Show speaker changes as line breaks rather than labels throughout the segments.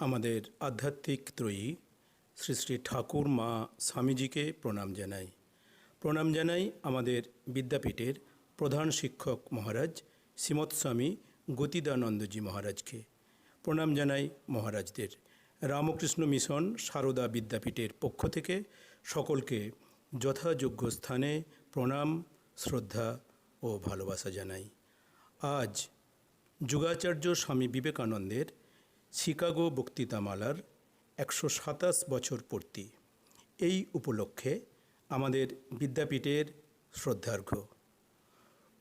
আমাদের আধ্যাত্মিক ত্রয়ী শ্রী শ্রী ঠাকুর মা স্বামীজিকে প্রণাম জানাই আমাদের বিদ্যাপীঠের প্রধান শিক্ষক মহারাজ শ্রীমৎ স্বামী গতিদানন্দজি মহারাজকে। প্রণাম জানাই মহারাজদের। রামকৃষ্ণ মিশন সারদা বিদ্যাপীঠের পক্ষ থেকে সকলকে যথাযোগ্য স্থানে প্রণাম, শ্রদ্ধা ও ভালোবাসা জানাই। আজ যুগাচার্য স্বামী বিবেকানন্দের শিকাগো বক্তৃতামালার 127 বছর পূর্তি। এই উপলক্ষে আমাদের বিদ্যাপীঠের শ্রদ্ধার্ঘ্য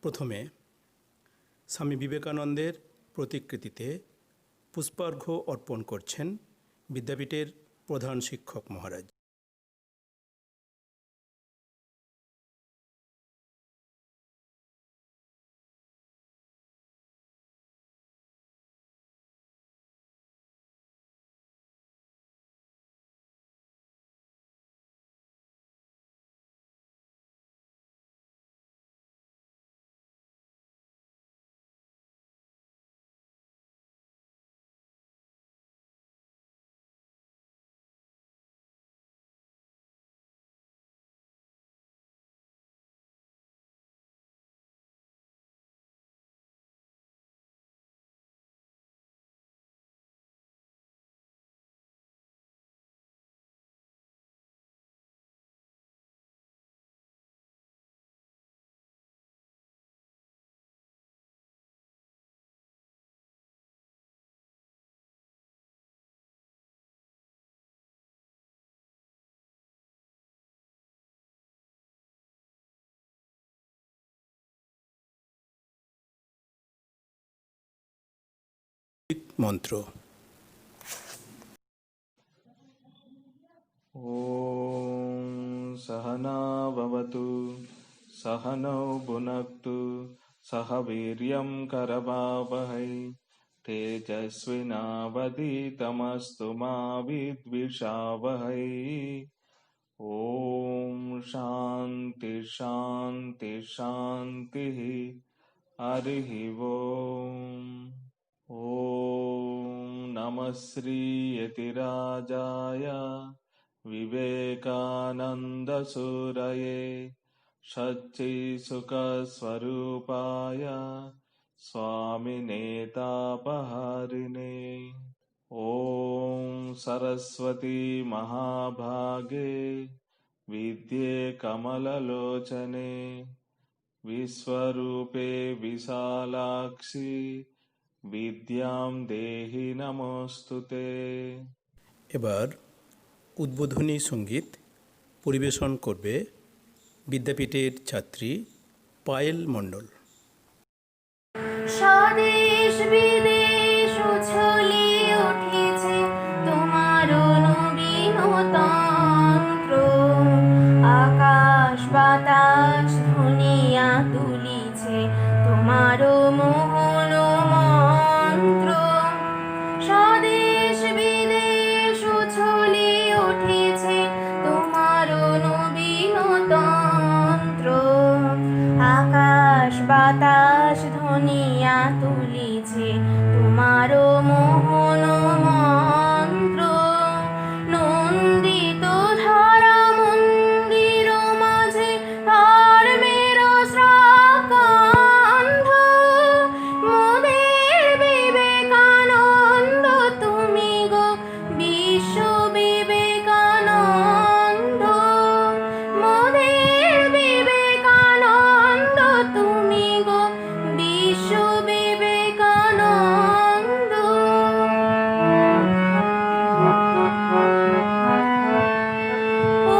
প্রথমে স্বামী বিবেকানন্দের প্রতিকৃতিতে পুষ্পার্ঘ্য অর্পণ করছেন বিদ্যাপীঠের প্রধান শিক্ষক মহারাজ। মন্ত্র।
ওম সহনা ভবতু সহনৌ ভুনক্তু সহ বীর্যং করবাবহৈ তেজস্বিনাবধীতমস্তু মা বিদ্বিষাবহৈ। ওম শান্তি শান্তি শান্তি। হরিঃ ওম। ওম নমঃ শ্রী যতিরাজায় विवेकानन्दसूरये सच्चित्सुखस्वरूपाय स्वामिने तापहारिणे। ॐ सरस्वती महाभागे विद्ये कमललोचने विश्वरूपे विशालाक्षि विद्यां देहि नमोस्तुते।
এবার উদ্বোধনী সঙ্গীত পরিবেশন করবে বিদ্যাপীঠের ছাত্রী পায়েল মণ্ডল।
স্বদেশ বিদেশ উছলে উঠেছে তোমার নবীনতন্ত্র, আকাশ বাতাস ধ্বনিয়া তুলিছে তোমার মোহন মন্ত্র। স্বদেশ বিদেশ উছলে উঠেছে তোমার নবীনতন্ত্র, আকাশ বাতাস ধ্বনিয়া তুলিছে তোমার মোহন মন্ত্র। নন্দিত ধারা মন্দির মাঝে ধর্মের শ্রাকান্ধ, মোদের বিবেকানন্দ তুমি গো বিশ্ব বিবেকানন্দ, মোদের বিবেকানন্দ তুমি গো বিশ্ব বিবেকানন্দ।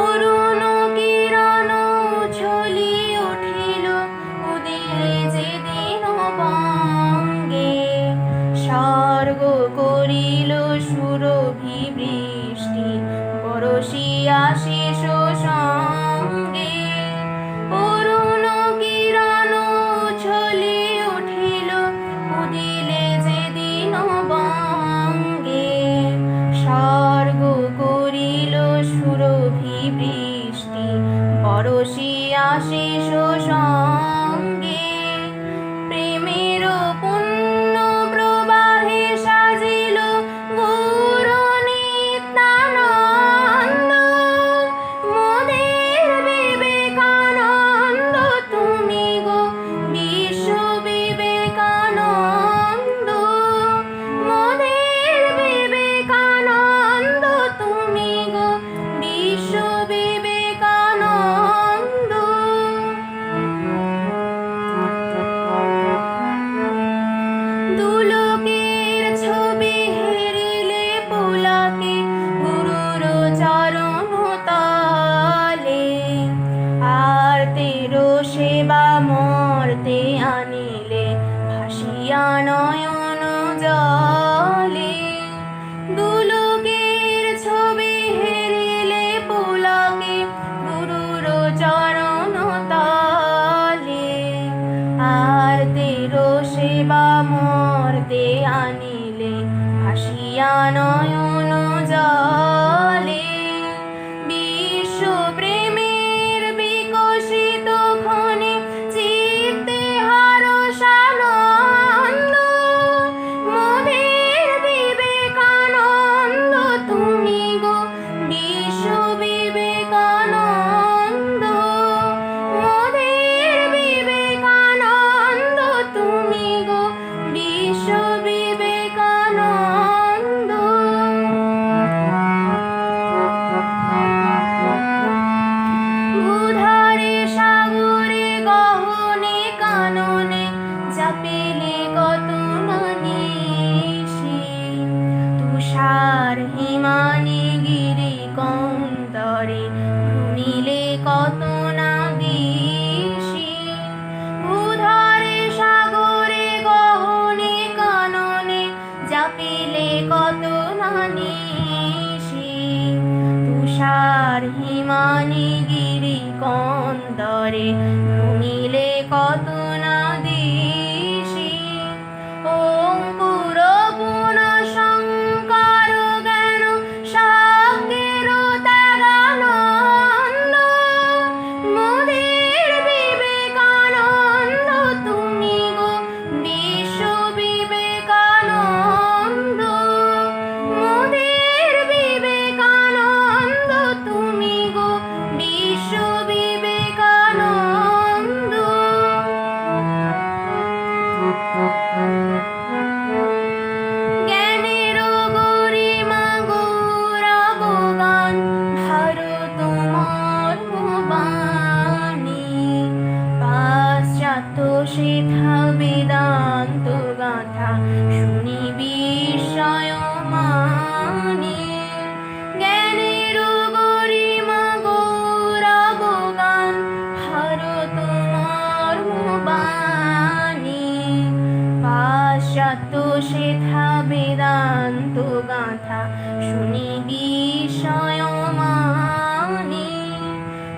অরুণ কিরণ উছলি উঠিল উদিলে যেদিন বঙ্গে, স্বর্গ করিল সুরভি বৃষ্টি বরষিয়া শিশ সঙ্গে। অরুণ কিরণ উছলি উঠিল উদিলে যেদিন বঙ্গে, স্বর্গ করিল সুরভি বৃষ্টি বরষিয়া শিশ সঙ্গে। প্রেমের পুণ্য প্রবাহে সাজিল গৌর করে ভূমিলে কত না দেশে ভূধরে সাগরে গহনে কাননে জাপিলে কত না নিশে তুষার হিমানি গিরি কন্দরে ভূমিলে কত না দেশে অঙ্কুর পুন শঙ্কর জ্ঞান সাক্ষের ত্যাগানন্দ মোদের বিবেকানন্দ তুমি গো বিশ্ব বিবেকানন্দ মোদের বিবেকানন্দ তুমি গো বিশ্ব বিবেকানন্দ জ্ঞানের গরিমা গৌরব গান ভারত মর্মবাণী পাশ্চাত্য সেথা বেদান্ত গাথা শুনি বিস্ময় মানি জ্ঞানের গরিমা গৌরব গান ভারত মর্মবাণী পাশ্চাত্য সেথা বেদান্ত গাথা শুনি বিস্ময় মানি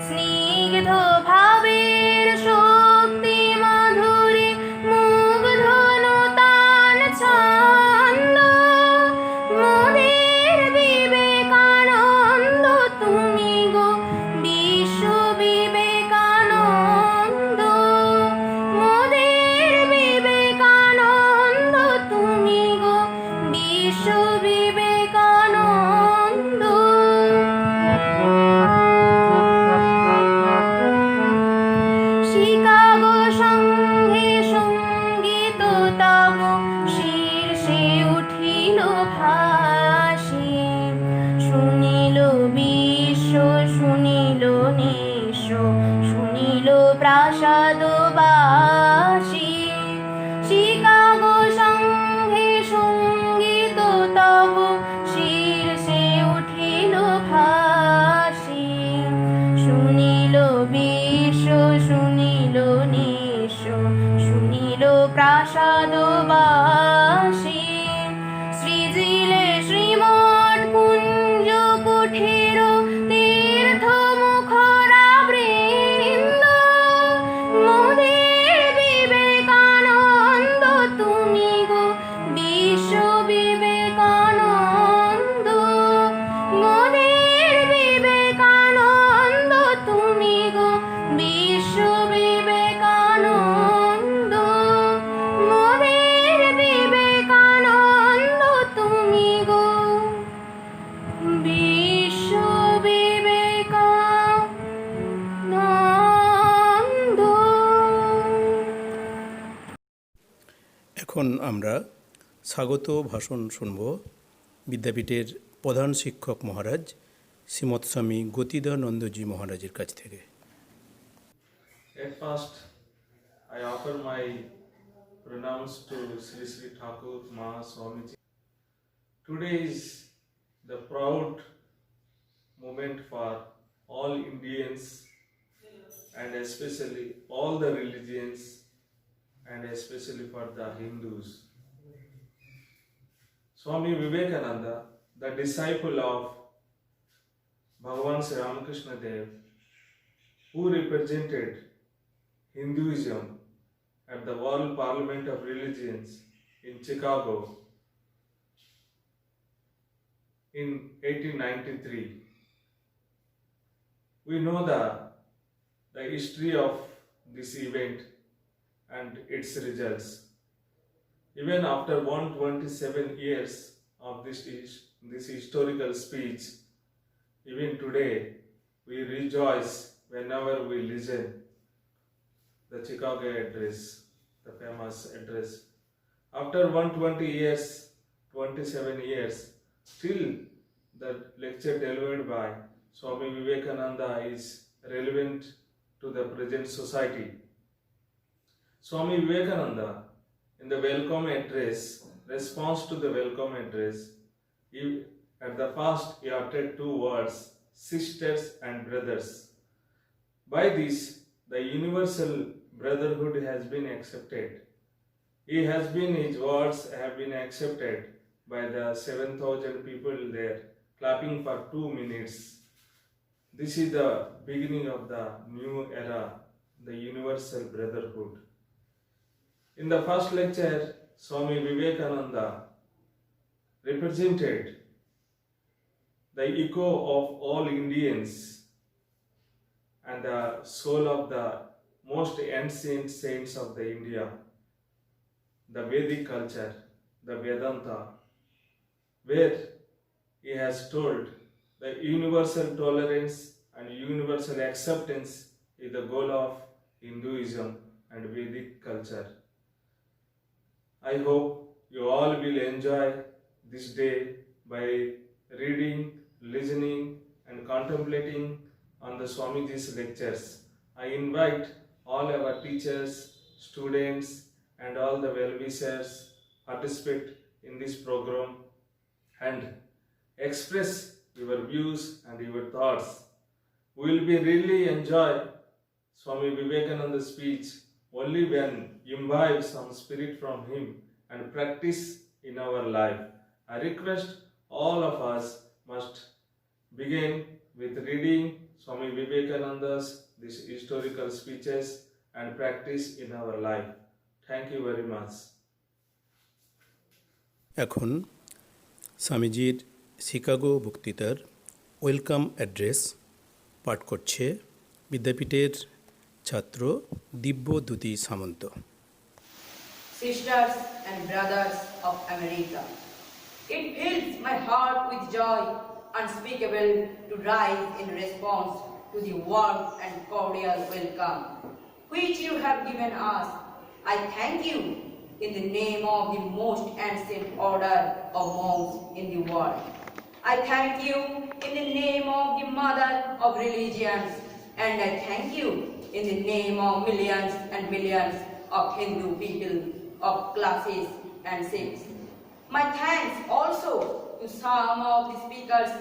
স্নিগ্ধ ভাবের শক্তি মাধুরী মুগ্ধ নূতন ছন্দ মোদের বিবেকানন্দ তুমি গো বিশ্ব বিবেকানন্দ মোদের বিবেকানন্দ তুমি গো বিশ্ব বিবেকানন্দ শিকাগো সংঘে সঙ্গীত তব শীর্ষে উঠিল ভাসি শুনিল বিশ্ব শুনিল নিঃস্ব শুনিল প্রাসাদবাসী শিকাগো সংঘে সঙ্গীত তব শীর্ষে উঠিল ভাসি শুনিল বিশ্ব শুনিল নিঃস্ব শুনিল প্রাসাদবাসী সৃজিলে শ্রীমঠ কুঞ্জ কুঠির তীর্থ মুখরা বৃন্দ মোদের বিবেকানন্দ তুমি গো বিশ্ব বিবেকানন্দ মোদের বিবেকানন্দ তুমি গো বিশ্ব বিবেকানন্দ মোদের বিবেকানন্দ তুমি গো বিশ্ব বিবেকানন্দ।
এখন আমরা স্বাগত ভাষণ শুনব বিদ্যাপীঠের প্রধান শিক্ষক মহারাজ শ্রীমৎ স্বামী গতিদানন্দজি মহারাজের কাছ থেকে।
At first, I offer my pranams to Sri Sri Thakur Maha Swamiji. Today is the proud moment for all Indians and especially all the religions and especially for the Hindus. Swami Vivekananda, the disciple of Bhagavan Sri Ramakrishna Dev, who represented Hinduism at the World Parliament of Religions in Chicago in 1893. We know the history of this event and its results. Even after 127 years of this historical speech, even today we rejoice whenever we listen the Chicago address, the famous address. After 120 years, 27 years, still the lecture delivered by Swami Vivekananda is relevant to the present society. Swami Vivekananda, in the welcome address, response to the welcome address, at the first he uttered two words, sisters, and brothers. By this, the universal brotherhood has been accepted. His words have been accepted by the 7,000 people there, clapping for 2 minutes. This is the beginning of the new era, the universal brotherhood. In the first lecture, Swami Vivekananda represented the echo of all Indians and the soul of the most ancient saints of the India, the Vedic culture, the Vedanta, where he has told the universal tolerance and universal acceptance is the goal of Hinduism and Vedic culture. I hope you all will enjoy this day by reading, listening, and contemplating on the Swamiji's lectures. I invite all our teachers, students, and all the well-wishers participate in this program and express your views and your thoughts. We will be really enjoy Swami Vivekananda's speech only when imbibe some spirit from him and practice in our life. I request all of us must begin with reading Swami Vivekananda's these historical speeches and practice in our life. Thank you very much.
এখন স্বামীজির Chicago বক্তৃতার welcome address পাঠ করছে বিদ্যাপীঠের ছাত্র দিব্যদ্যুতি সামন্ত।
Sisters and brothers of America, it fills my heart with joy unspeakable to rise in response to the warm and cordial welcome which you have given us. I thank you in the name of the most ancient order of monks in the world. I thank you in the name of the mother of religions, and I thank you in the name of millions and millions of Hindu people of classes and sects. My thanks also to some of the speakers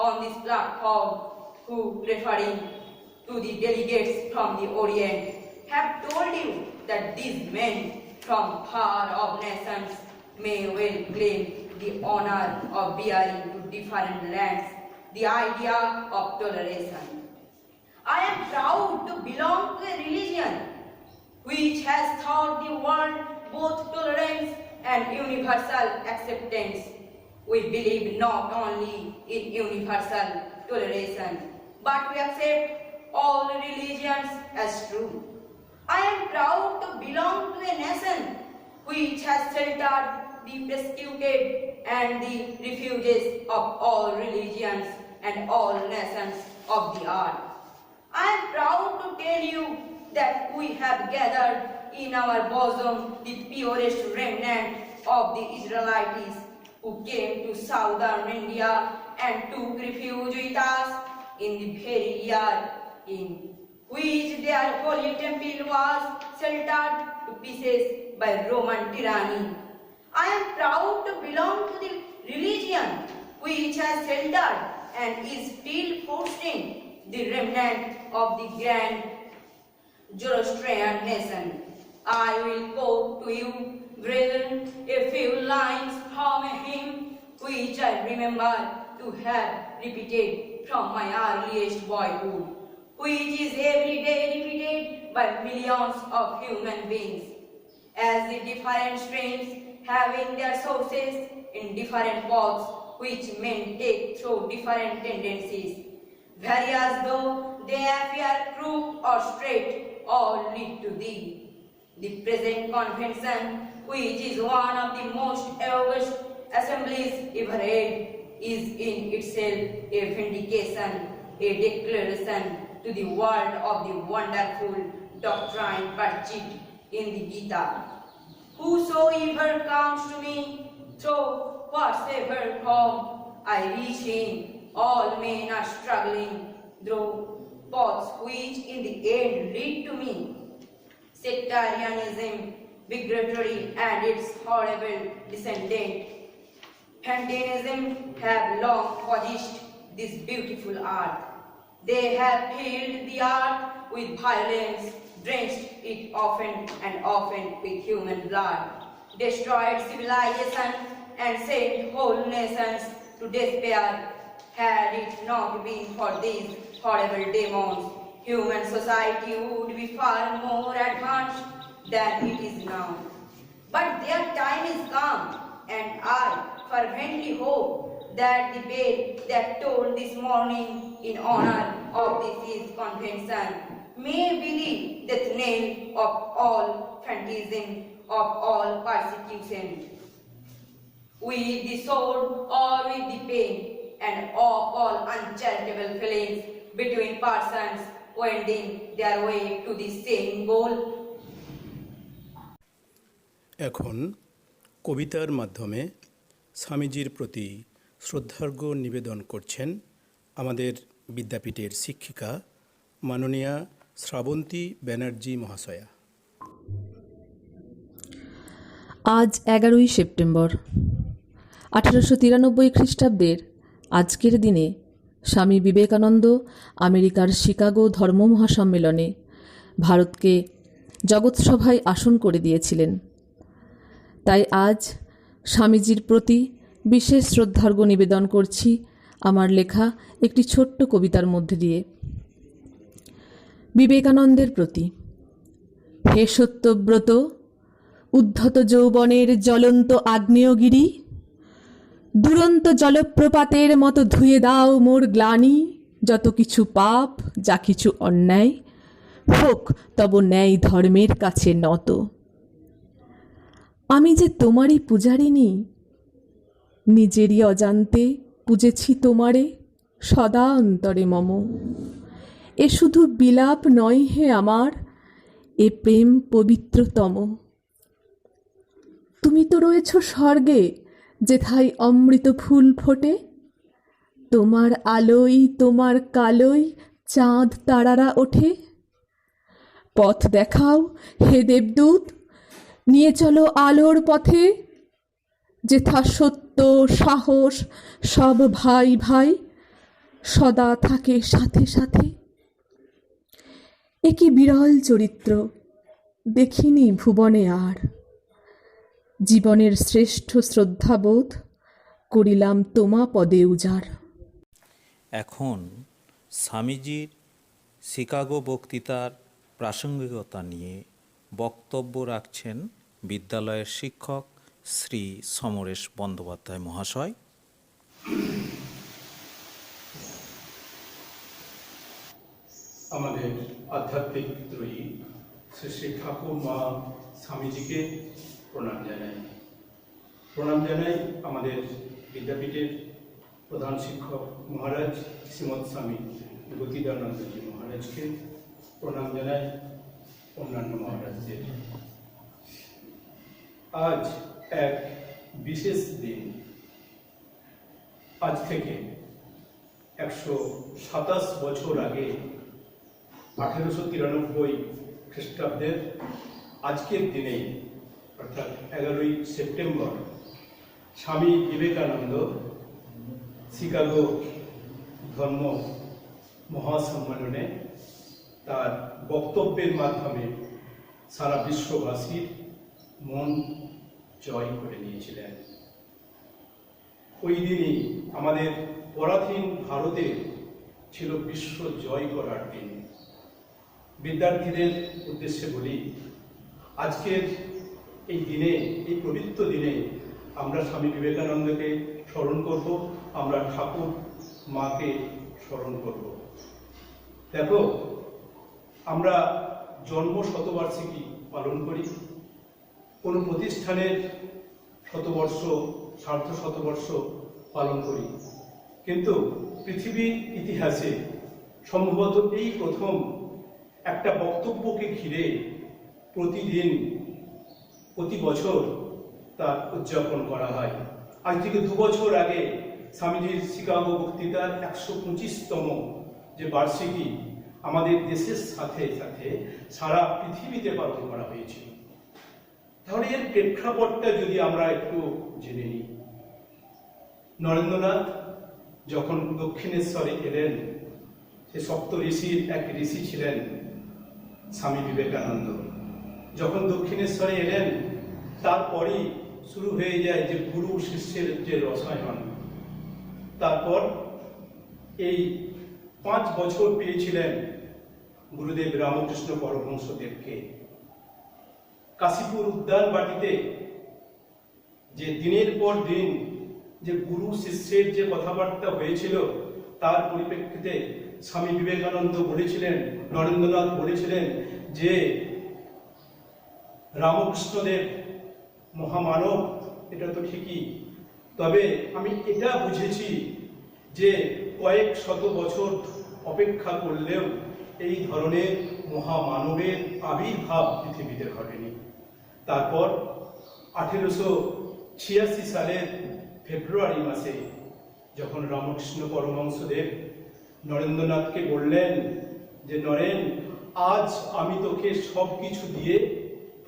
on this platform who, referring to the delegates from the Orient, have told you that these men from far-off nations may well claim the honor of bearing to different lands the idea of toleration. I am proud to belong to a religion which has taught the world both tolerance and universal acceptance. We believe not only in universal toleration, but we accept all religions as true. I am proud to belong to a nation which has sheltered the persecuted and the refugees of all religions and all nations of the earth. I am proud to tell you that we have gathered in our bosom the purest remnant of the Israelites who came to southern India and took refuge with us in the very year in which their holy temple was sheltered to pieces by Roman tyranny. I am proud to belong to the religion which has sheltered and is still fostering the remnant of the grand Zoroastrian nation. I will quote to you, brethren, a few lines from a hymn which I remember to have repeated from my earliest boyhood, which is every day repeated by millions of human beings, as the different streams having their sources in different paths which men take through different tendencies, various though they appear crooked or straight, all lead to thee. The present convention, which is one of the most august assemblies ever held, is in itself a vindication, a declaration to the world of the wonderful doctrine perched in the Gita. Whosoever comes to me, through whatsoever form I reach him, all men are struggling through paths which in the end lead to me. Sectarianism, bigotry and its horrible descendant, Phantasm have long possessed this beautiful earth. They have filled the earth with violence, drenched it often and often with human blood, destroyed civilization and sent whole nations to despair. Had it not been for these horrible demons, human society would be far more advanced than it is now. But their time is come, and I fervently hope that the bell that tolled this morning in honor of this Peace Convention may be the death knell of all fanaticism, of all persecution. With the sword or with the pen, and of all uncharitable feelings between persons wending their way to the same goal.
এখন কবিতার মাধ্যমে স্বামীজির প্রতি শ্রদ্ধার্ঘ্য নিবেদন করছেন আমাদের বিদ্যাপীঠের শিক্ষিকা মাননীয়া শ্রাবন্তী ব্যানার্জি মহাশয়া।
আজ ১১ই সেপ্টেম্বর 1893 খ্রিস্টাব্দের আজকের দিনে স্বামী বিবেকানন্দ আমেরিকার শিকাগো ধর্ম মহাসম্মেলনে ভারতকে জগৎসভায় আসন করে দিয়েছিলেন। তাই আজ স্বামীজির প্রতি বিশেষ শ্রদ্ধার্ঘ্য নিবেদন করছি আমার লেখা একটি ছোট্ট কবিতার মধ্যে দিয়ে। বিবেকানন্দের প্রতি। হে সত্যব্রত, উদ্ধত যৌবনের জ্বলন্ত আগ্নেয়গিরি, দুরন্ত জলপ্রপাতের মতো ধুয়ে দাও মোর গ্লানি, যত কিছু পাপ, যা কিছু অন্যায়, হোক তব ন্যায় ধর্মের কাছে নত। আমি যে তোমারই পূজারিনী, নিজেরই অজান্তে পূজেছি তোমারে সদা অন্তরে মম। এ শুধু বিলাপ নয় হে আমার, এ প্রেম পবিত্রতম। তুমি তো রয়েছ স্বর্গে, যেথায় অমৃত ফুল ফোটে, তোমার আলোয় তোমার কালোয় চাঁদ তারারা ওঠে। পথ দেখাও হে দেবদূত, নিয়ে চলো আলোর পথে, যেথা সত্য সাহস সব ভাই ভাই সদা থাকে সাথে সাথে। এ কি বিরল চরিত্র, দেখিনি ভুবনে আর। জীবনের শ্রেষ্ঠ শ্রদ্ধাবোধ করিলাম তোমা পদে উজাড়।
এখন স্বামীজির শিকাগো বক্তৃতার প্রাসঙ্গিকতা নিয়ে বক্তব্য রাখছেন বিদ্যালয়ের শিক্ষক শ্রী সমরেশ বন্দ্যোপাধ্যায় মহাশয়।
আমাদের আধ্যাত্মিক ত্রয়ী শ্রী শ্রী ঠাকুর মা স্বামীজিকে প্রণাম জানাই। প্রণাম জানাই আমাদের বিদ্যাপীঠের প্রধান শিক্ষক মহারাজ শ্রীমৎ স্বামী গতিদানন্দজি মহারাজকে, প্রণাম জানাই অন্যান্য মহারাজদের। আজ এক বিশেষ দিন। আজ থেকে 127 বছর আগে 1893 খ্রিস্টাব্দের আজকের দিনে অর্থাৎ 11ই সেপ্টেম্বর স্বামী বিবেকানন্দ শিকাগো ধর্ম মহাসম্মেলনে তার বক্তব্যের মাধ্যমে সারা বিশ্ববাসীর মন জয় করে নিয়েছিলেন। ওই দিনই আমাদের পরাধীন ভারতে ছিল বিশ্ব জয় করার দিন। বিদ্যার্থীদের উদ্দেশ্যে বলি, আজকের এই দিনে, এই পবিত্র দিনে আমরা স্বামী বিবেকানন্দকে স্মরণ করব, আমরা ঠাকুর মাকে স্মরণ করব। দেখো, আমরা জন্ম শতবার্ষিকী পালন করি, কোনো প্রতিষ্ঠানের শতবর্ষ, সার্ধ শতবর্ষ পালন করি, কিন্তু পৃথিবীর ইতিহাসে সম্ভবত এই প্রথম একটা বক্তব্যকে ঘিরে প্রতিদিন, প্রতি বছর তা উদযাপন করা হয়। আজ থেকে 2 বছর আগে স্বামীজির শিকাগো বক্তৃতার 125তম যে বার্ষিকী আমাদের দেশের সাথে সাথে সারা পৃথিবীতে পালন করা হয়েছিল। তাহলে এর প্রেক্ষাপটটা যদি আমরা একটু জেনে নিই। নরেন্দ্রনাথ যখন দক্ষিণেশ্বরে এলেন, সে সপ্ত ঋষির এক ঋষি ছিলেন স্বামী বিবেকানন্দ। যখন দক্ষিণেশ্বরে এলেন, তারপরই শুরু হয়ে যায় যে গুরু শিষ্যের যে রসায়ন। তারপর এই 5 বছর পেয়েছিলেন গুরুদেব রামকৃষ্ণ পরমহংসদেবকে। কাশীপুর উদ্যান বাটিতে যে দিনের পর দিন যে গুরু শিষ্যের যে কথাবার্তা হয়েছিল, তার পরিপ্রেক্ষিতে স্বামী বিবেকানন্দ বলেছিলেন, নরেন্দ্রনাথ বলেছিলেন যে রামকৃষ্ণদেব মহামানব, এটা তো ঠিকই, তবে আমি এটা বুঝেছি যে কয়েক শত বছর অপেক্ষা করলেও এই ধরনের মহামানবের আবির্ভাব পৃথিবীতে ঘটেনি। তারপর 1886 সালের ফেব্রুয়ারি মাসে যখন রামকৃষ্ণ পরমহংসদেব নরেন্দ্রনাথকে বললেন যে নরেন, আজ আমি তোকে সব কিছু দিয়ে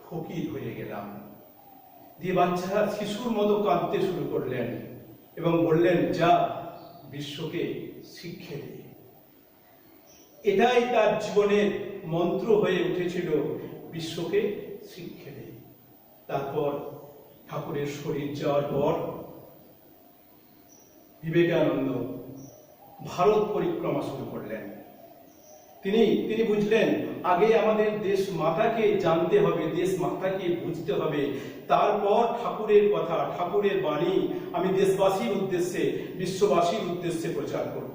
ফকির হয়ে গেলাম, দিয়ে বাচ্চারা শিশুর মতো কাঁদতে শুরু করলেন এবং বললেন, যা বিশ্বকে শিক্ষা দে। এটাই তার জীবনের মন্ত্র হয়ে উঠেছিল, বিশ্বকে শিক্ষা দে। তারপর ঠাকুরের শরীর যাওয়ার পর বিবেকানন্দ ভারত পরিক্রমা শুরু করলেন। তিনি বুঝলেন আগে আমাদের দেশ মাতাকে জানতে হবে, দেশ মাতাকে বুঝতে হবে, তারপর ঠাকুরের কথা, ঠাকুরের বাণী আমি দেশবাসীর উদ্দেশ্যে, বিশ্ববাসীর উদ্দেশ্যে প্রচার করব।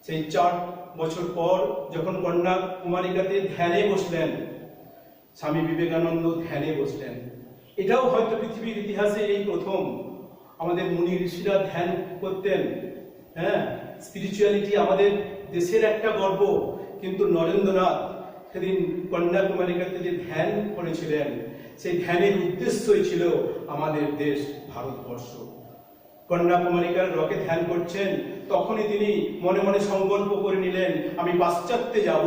সেই 4 বছর পর যখন কন্যাকুমারিকাতে ধ্যানে বসলেন, স্বামী বিবেকানন্দ ধ্যানে বসলেন। এটাও হয়তো পৃথিবীর ইতিহাসে এই প্রথম। আমাদের মুনি ঋষিরা ধ্যান করতেন, হ্যাঁ, স্পিরিচুয়ালিটি আমাদের দেশের একটা গর্ব, কিন্তু নরেন্দ্রনাথ সেদিন কন্যাকুমারিকাতে যে ধ্যান করেছিলেন, সেই ধ্যানের উদ্দেশ্যই ছিল আমাদের দেশ ভারতবর্ষ। কন্যাকুমারিকার রকে ধ্যান করছেন, তখনই তিনি মনে মনে সংকল্প করে নিলেন, আমি পাশ্চাত্যে যাব,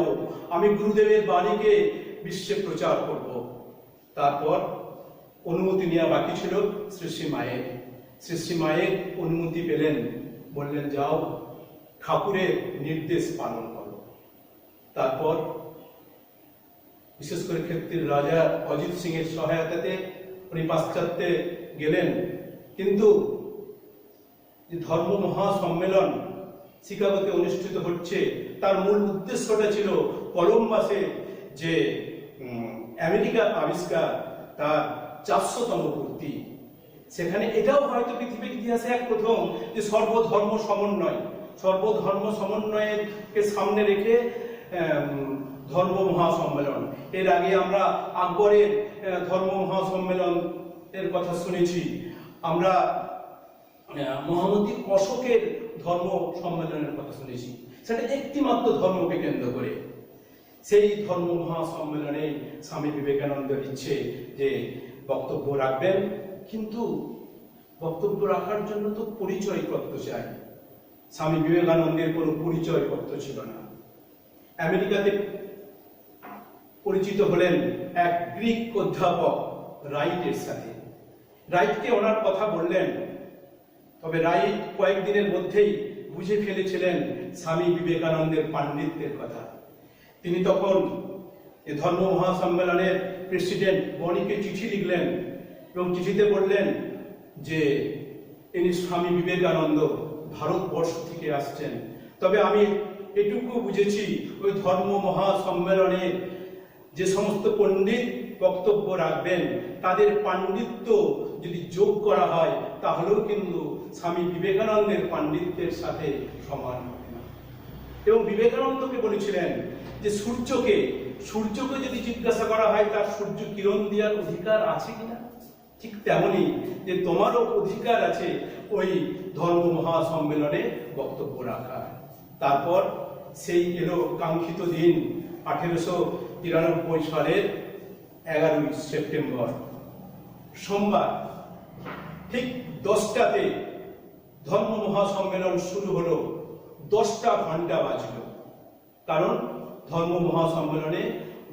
আমি গুরুদেবের বাণীকে বিশ্বে প্রচার করব। তারপর অনুমতি নেওয়া বাকি ছিল শ্রী মায়ের। শ্রী মায়ের অনুমতি পেলেন, বললেন যাও, ঠাকুরের নির্দেশ পালন করো। তারপর বিশেষ করে ক্ষেত্রের রাজা অজিত সিং এর সহায়তাতে উনি পাশ্চাত্যে গেলেন, কিন্তু যে ধর্ম মহাসম্মেলন শিকাগোতে অনুষ্ঠিত হচ্ছে, তার মূল উদ্দেশ্যটা ছিল কলম্বাসে যে আমেরিকা আবিষ্কার, তার 400তম পূর্তি। সেখানে এটাও হয়তো পৃথিবীর ইতিহাসে এক প্রথম যে সর্বধর্ম সমন্বয়কে সামনে রেখে ধর্ম মহাসম্মেলন। এর আগে আমরা আকবরের ধর্ম মহাসম্মেলন এর কথা শুনেছি, আমরা মহামতি অশোকের ধর্ম সম্মেলনের কথা শুনেছি, সেটা একটিমাত্র ধর্মকে কেন্দ্র করে। সেই ধর্ম মহাসম্মেলনে স্বামী বিবেকানন্দের ইচ্ছে যে বক্তব্য রাখবেন, কিন্তু বক্তব্য রাখার জন্য তো পরিচয়পত্র চাই। স্বামী বিবেকানন্দের কোনো পরিচয়পত্র ছিল না। আমেরিকাতে পরিচিত হলেন এক গ্রিক অধ্যাপক রাইটের সাথে। রাইটকে ওনার কথা বললেন, তবে রাইট কয়েকদিনের মধ্যেই বুঝে ফেলেছিলেন স্বামী বিবেকানন্দের পাণ্ডিত্যের কথা। তিনি তখন ধর্ম মহাসম্মেলনের প্রেসিডেন্ট বনিকে চিঠি লিখলেন এবং চিঠিতে বললেন যে ইনি স্বামী বিবেকানন্দ ভারতবর্ষ থেকে আসছেন, তবে আমি এটুকু বুঝেছি ওই ধর্ম মহাসম্মেলনে যে সমস্ত পণ্ডিত বক্তব্য রাখবেন, তাদের পাণ্ডিত্য যদি যোগ করা হয় তাহলেও কিন্তু স্বামী বিবেকানন্দের পাণ্ডিত্যের সাথে সমান হবে না। এবং বিবেকানন্দকে বলেছিলেন যে সূর্যকে যদি জিজ্ঞাসা করা হয় তার সূর্য কিরণ দেওয়ার অধিকার আছে কিনা, ঠিক তেমনি যে তোমারও অধিকার আছে ওই ধর্ম মহাসম্মেলনে বক্তব্য রাখার। তারপর সেই এলো কাঙ্ক্ষিত দিন 1893 সালের 11 সেপ্টেম্বর, সোমবার ঠিক 10টাতে ধর্ম মহাসম্মেলন শুরু হলো। 10টা ঘন্টা বাজলো, কারণ ধর্ম মহাসম্মেলনে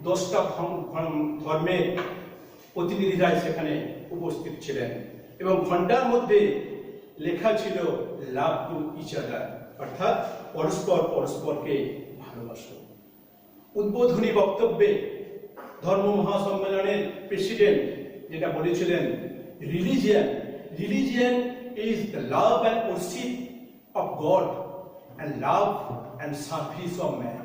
10টা ধর্মের প্রতিনিধিরাই সেখানে উপস্থিত ছিলেন এবং ঘন্টার মধ্যে লেখা ছিল লাভ টু ইচ আদার, অর্থাৎ পরস্পর পরস্পরকে ভালোবাসো। উদ্বোধনী বক্তব্যে ধর্ম মহাসম্মেলনের প্রেসিডেন্ট যেটা বলেছিলেন, religion is the love and worship of god and love and service of man,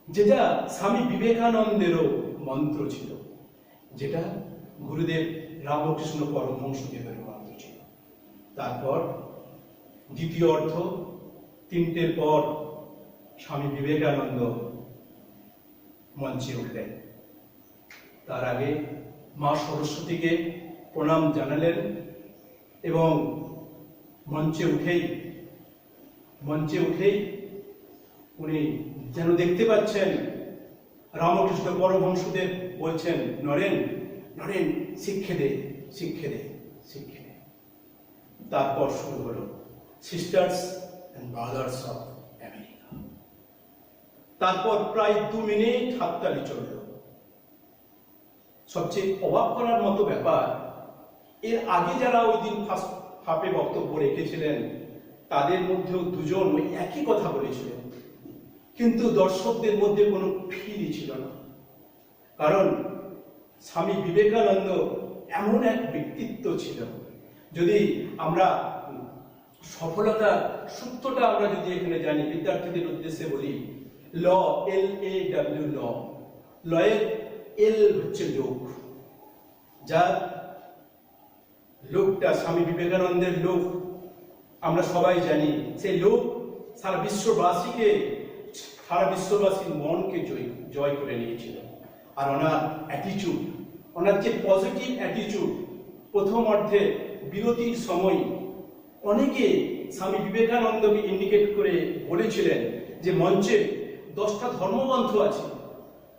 যেটা স্বামী বিবেকানন্দেরও মন্ত্র ছিল, যেটা গুরুদেব রামকৃষ্ণ পরমহংসদেবের মন্ত্র ছিল। তারপর দ্বিতীয় অর্থ, 3টের পর স্বামী বিবেকানন্দ মঞ্চে উঠলেন। তার আগে মা সরস্বতীকে প্রণাম জানালেন এবং মঞ্চে উঠেই উনি যেন দেখতে পাচ্ছেন রামকৃষ্ণ পরমহংসদেব বলছেন, নরেন নরেন শিক্ষে দে। তারপর শুরু হলো sisters and brothers of America. তারপর প্রায় 2 মিনিট হাততালি চলল। সবচেয়ে অবাক করার মতো ব্যাপার, এর আগে যারা ওই দিন ফার্স্ট হাফে বক্তব্য রেখেছিলেন তাদের মধ্যেও 2জন ওই একই কথা বলেছিলেন, কিন্তু দর্শকদের মধ্যে কোনো ফিলই ছিল না। কারণ স্বামী বিবেকানন্দ এমন এক ব্যক্তিত্ব ছিল, যদি আমরা সফলতার সূত্রটা আমরা যদি এখানে জানি, বিদ্যার্থীদের উদ্দেশ্যে বলি, LAW লয়ের এল হচ্ছে লোক, যার লোকটা স্বামী বিবেকানন্দের লোক আমরা সবাই জানি। সেই লোক সারা বিশ্ববাসীর মনকে জয় করে নিয়েছিল। আর ওনার অ্যাটিচিউড, ওনার যে পজিটিভ অ্যাটিচিউড, প্রথম অর্ধে বিরতির সময় অনেকে স্বামী বিবেকানন্দকে ইন্ডিকেট করে বলেছিলেন যে মঞ্চে 10টা ধর্মগ্রন্থ আছে,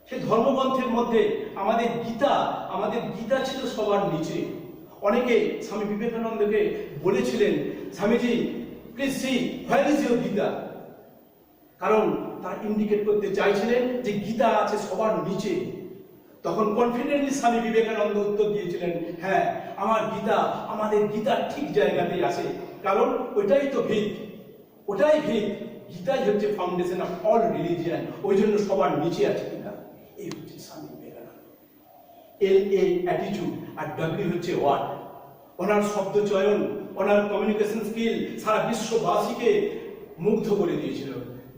সেই ধর্মগ্রন্থের মধ্যে আমাদের গীতা ছিল সবার নিচে। অনেকে স্বামী বিবেকানন্দকে বলেছিলেন, Swamiji please see where is your Gita, কারণ তারা ইন্ডিকেট করতে চাইছিলেন যে গীতা আছে সবার নিচে। তখন কনফিডেন্টলি স্বামী বিবেকানন্দ উত্তর দিয়েছিলেন, হ্যাঁ আমাদের গীতা ঠিক জায়গাতেই আছে, কারণ ওইটাই তো ভিত, গীতাই হচ্ছে ফাউন্ডেশন অফ অল রিলিজিয়ান, ওই জন্য সবার নিচে আছে গীতা। এই হচ্ছে স্বামী বিবেকানন্দ। LA অ্যাটিটিউড আর W হচ্ছে ওয়ার্ড। ওনার শব্দ চয়ন, ওনার কমিউনিকেশন স্কিল সারা বিশ্ববাসীকে মুগ্ধ করে দিয়েছিল।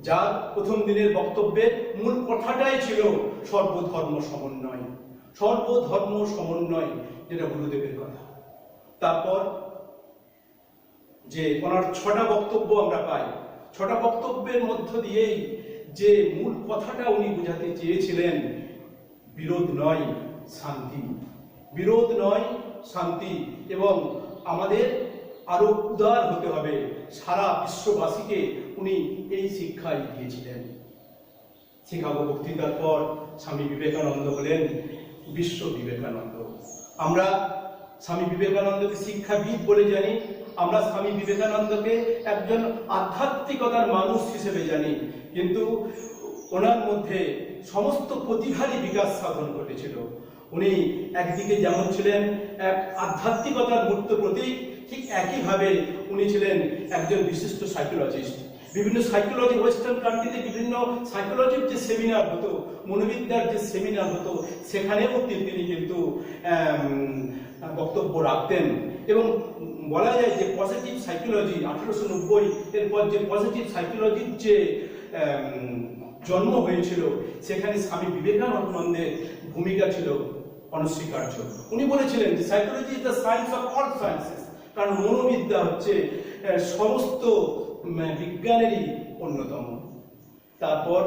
যার প্রথম দিনের বক্তব্যের মূল কথাটাই ছিল সর্বধর্ম সমন্বয়, যেটা গুরুদেবের কথা। তারপর যে ওনার 6টা বক্তব্য আমরা পাই, 6টা বক্তব্যের মধ্য দিয়েই যে মূল কথাটা উনি বোঝাতে চেয়েছিলেন, বিরোধ নয় শান্তি, এবং আমাদের আরো উদার হতে হবে। সারা বিশ্ববাসীকে উনি এই শিক্ষাই দিয়েছিলেন। শিকাগো বক্তৃতার পর স্বামী বিবেকানন্দ হলেন বিশ্ব বিবেকানন্দ। আমরা স্বামী বিবেকানন্দকে শিক্ষাবিদ বলে জানি, আমরা স্বামী বিবেকানন্দকে একজন আধ্যাত্মিকতার মানুষ হিসেবে জানি, কিন্তু ওনার মধ্যে সমস্ত প্রতিভারই বিকাশ সাধন ঘটেছিল। উনি একদিকে যেমন ছিলেন এক আধ্যাত্মিকতার মূর্ত প্রতীক, ঠিক একইভাবে উনি ছিলেন একজন বিশিষ্ট সাইকোলজিস্ট। বিভিন্ন সাইকোলজি, ওয়েস্টার্ন কান্ট্রিতে বিভিন্ন সাইকোলজির যে সেমিনার হতো, মনোবিদ্যার যে সেমিনার হতো, সেখানেও তিনি কিন্তু বক্তব্য রাখতেন। এবং বলা যায় যে পজিটিভ সাইকোলজি 1890 এরপর যে পজিটিভ সাইকোলজির যে জন্ম হয়েছিল, সেখানে স্বামী বিবেকানন্দের ভূমিকা ছিল অনস্বীকার্য। উনি বলেছিলেন যে psychology is the science of all sciences, কারণ মনোবিদ্যা হচ্ছে সমস্ত বিজ্ঞানেরই অন্যতম। তারপর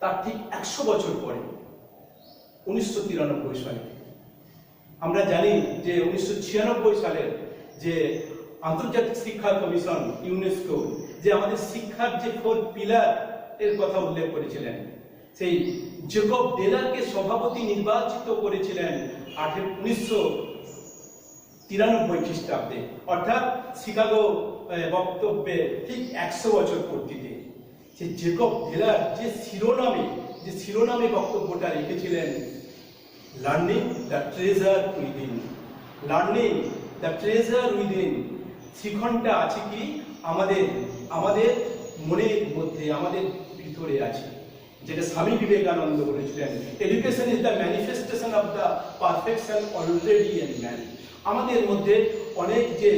তার ঠিক 100 বছর পরে 1993 সালে আমরা জানি যে 1996 সালের যে আন্তর্জাতিক শিক্ষা কমিশন ইউনেস্কো যে আমাদের শিক্ষার যে 4 পিলার এর কথা উল্লেখ করেছিলেন, সেই জেকব ডেলারকে সভাপতি নির্বাচিত করেছিলেন 1993 খ্রিস্টাব্দে, অর্থাৎ শিকাগো বক্তব্যে ঠিক 100 বছর পূর্তিতে। সেই জেকব ডেলার যে শিরোনামে বক্তব্যটা রেখেছিলেন, learning the treasure within, learning the treasure within, শিখনটা আছে কি আমাদের আমাদের মনের মধ্যে, আমাদের ভিতরে আছে, যেটা স্বামী বিবেকানন্দ বলেছিলেন, education is the manifestation of the perfection already in man. আমাদের মধ্যে অনেক যে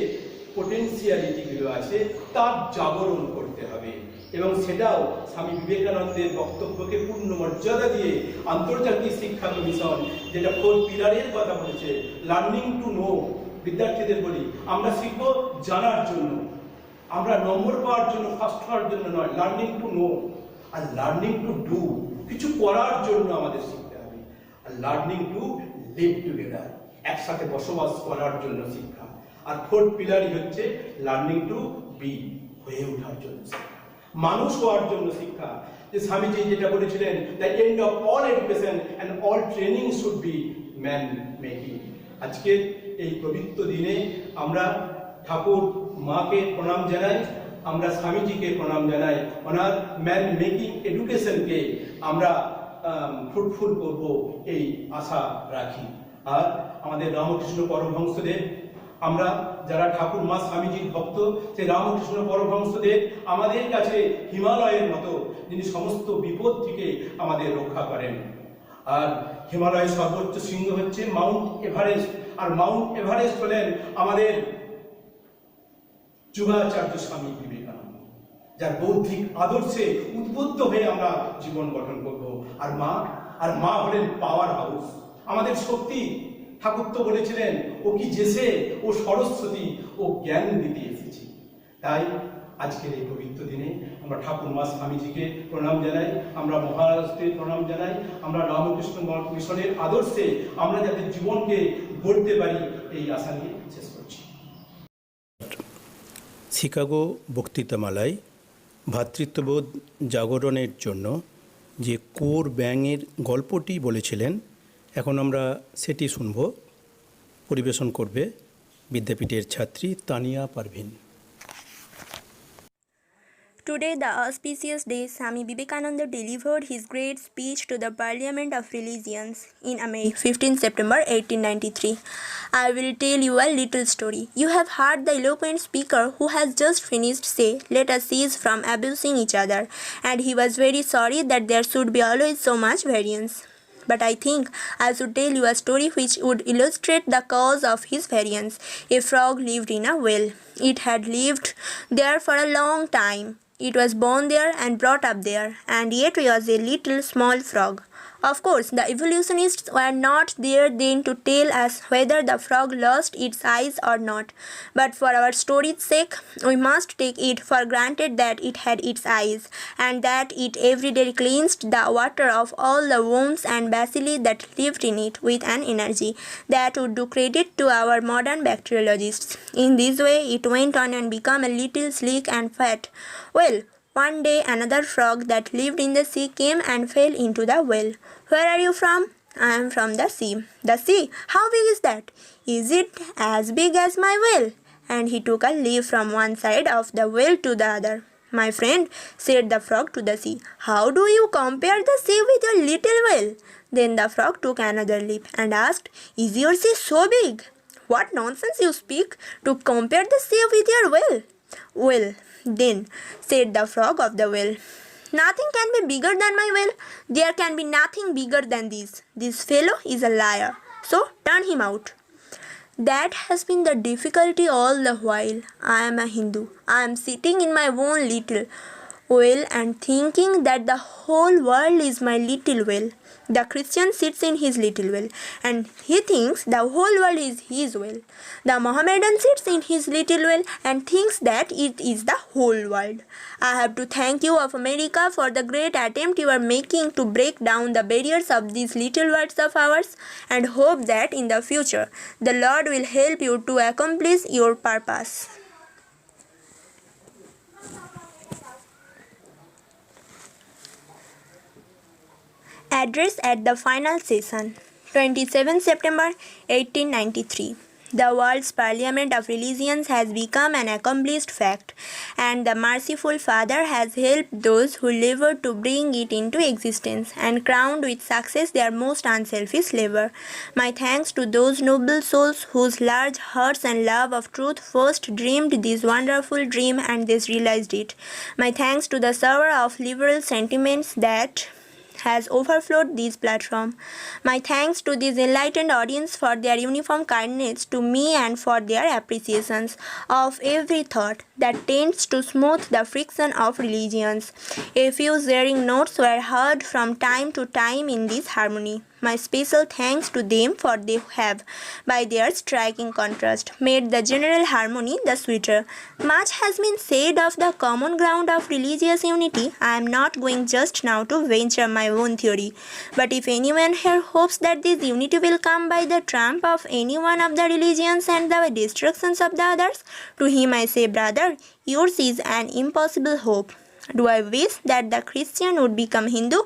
পোটেন্সিয়ালিটিগুলো আছে তার জাগরণ করতে হবে, এবং সেটাও স্বামী বিবেকানন্দের বক্তব্যকে পূর্ণ মর্যাদা দিয়ে আন্তর্জাতিক শিক্ষা কমিশন যেটা 4 পিলারের কথা বলেছে, লার্নিং টু নো, বিদ্যার্থীদের বলি আমরা শিখবো জানার জন্য, আমরা নম্বর পাওয়ার জন্য, ফার্স্ট হওয়ার জন্য নয়, learning to know, are learning to do, কিছু করার জন্য আমাদের শিখতে হবে, are learning to live together, একসাথে বসবাস করার জন্য শিক্ষা, আর 4 পিলারই হচ্ছে লার্নিং টু বি, হয়ে ওঠার জন্য শিক্ষা, মানুষ হওয়ার জন্য শিক্ষা। যে স্বামীজি যেটা বলেছিলেন, the end of all education and all training should be man making. আজকে এই পবিত্র দিনে আমরা ঠাকুর মাকে প্রণাম জানাই, আমরা স্বামীজিকে প্রণাম জানাই, ওনার ম্যান মেকিং এডুকেশনকে আমরা ফ্রুটফুল করব এই আশা রাখি। আর আমাদের রামকৃষ্ণ পরমহংসদেব, আমরা যারা ঠাকুর মা স্বামীজির ভক্ত, সেই রামকৃষ্ণ পরমহংসদেব আমাদের কাছে হিমালয়ের মতো, যিনি সমস্ত বিপদ থেকে আমাদের রক্ষা করেন। আর হিমালয়ের সর্বোচ্চ শৃঙ্গ হচ্ছে মাউন্ট এভারেস্ট, আর মাউন্ট এভারেস্ট হলেন আমাদের যুগাচার্য স্বামী বিবেকানন্দ, যার বৌদ্ধিক আদর্শে উদ্বুদ্ধ হয়ে আমরা জীবন গঠন করব। আর মা হলেন পাওয়ার হাউস, আমাদের শক্তি। ঠাকুর তো বলেছিলেন, ও কি জেসে, ও সরস্বতী, ও জ্ঞান দিতে এসেছি। তাই আজকের এই পবিত্র দিনে আমরা ঠাকুর মা স্বামীজিকে প্রণাম জানাই, আমরা মহারাজকে প্রণাম জানাই, আমরা রামকৃষ্ণ মিশনের আদর্শে আমরা যাতে জীবনকে গড়তে পারি, এই আশা নিয়ে শেষ করছি।
শিকাগো বক্তৃতামালায় ভ্রাতৃত্ববোধ জাগরণের জন্য যে কোর ব্যাঙের গল্পটি বলেছিলেন, এখন আমরা সেটি শুনব। পরিবেশন করবে বিদ্যাপীঠের ছাত্রী Tania Parvin.
Today, the auspicious day, Swami Vivekananda delivered his great speech to the Parliament of Religions in America, 15 September 1893. I will tell you a little story. You have heard the eloquent speaker who has just finished say, "Let us cease from abusing each other," and he was very sorry that there should be always so much variance. But I think I should tell you a story which would illustrate the cause of his variance. A frog lived in a well. It had lived there for a long time. It was born there and brought up there, and yet it was a little small frog. Of course, the evolutionists were not there then to tell us whether the frog lost its eyes or not. But for our story's sake, we must take it for granted that it had its eyes, and that it every day cleansed the water of all the worms and bacilli that lived in it with an energy that would do credit to our modern bacteriologists. In this way, it went on and became a little sleek and fat. Well, one day another frog that lived in the sea came and fell into the well. "Where are you from?" "I am from the sea." "The sea? How big is that?" "Is it as big as my well?" And he took a leap from one side of the well to the other. "My friend," said the frog to the sea, "how do you compare the sea with your little well?" Then the frog took another leap and asked, "Is your sea so big?" "What nonsense you speak, to compare the sea with your well." "Well, then," said the frog of the well, "nothing can be bigger than my well. There can be nothing bigger than this. This fellow is a liar, so turn him out." That has been the difficulty all the while. I am a Hindu. I am sitting in my own little well and thinking that the whole world is my little well. The Christian sits in his little well and he thinks the whole world is his well. The Mohammedan sits in his little well and thinks that it is the whole world. I have to thank you of America for the great attempt you are making to break down the barriers of these little worlds of ours, and hope that in the future the Lord will help you to accomplish your purpose. Address at the final session, 27 September 1893. The world's Parliament of Religions has become an accomplished fact, and the merciful Father has helped those who labored to bring it into existence and crowned with success their most unselfish labor. My thanks to those noble souls whose large hearts and love of truth first dreamed this wonderful dream and thus realized it. My thanks to the server of liberal sentiments that has overflowed this platform. My thanks to this enlightened audience for their uniform kindness to me and for their appreciations of every thought that tends to smooth the friction of religions. A few jeering notes were heard from time to time in this harmony. My special thanks to them, for they have, by their striking contrast, made the general harmony the sweeter. Much has been said of the common ground of religious unity. I am not going just now to venture my own theory. But if anyone here hopes that this unity will come by the trump of any one of the religions and the destructions of the others, to him I say, brother, yours is an impossible hope. Do I wish that the Christian would become Hindu?